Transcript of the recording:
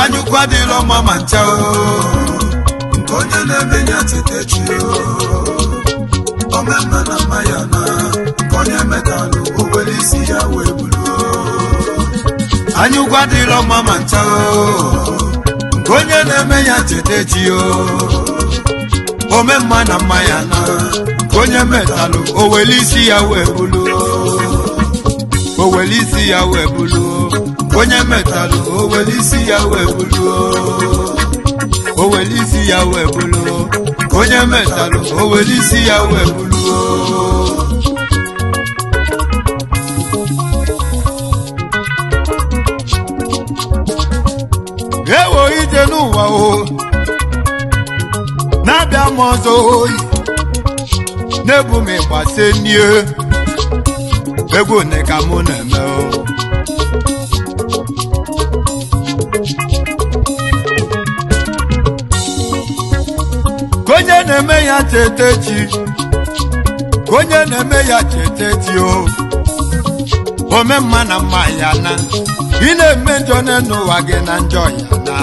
Anyaukwu Adiromma ma ncha nke onye na-emenya chetechi omemma na mmanya na nke onye metalụ owere isi ya wee bulu Anyaukwu Adiromma ma ncha nke onye na-emenya chetechi omemma na mmanya na nke onye metalụ owere isi ya wee bulu owere isi ya wee bulu onye metalụ owere isi ya wee bulu owere isi ya wee bulu onye metalụ owere isi ya wee bulu ewo ije n'ụwa na-abịa m ọzọ oyi na-ebu m ịgbase nnie egwu one ka mụ na-eme onye na-eme ya chetechi onye na-eme ya chetechi omemma na mma ya na ị na-eme njọ n'ụwa gị na njọ ya na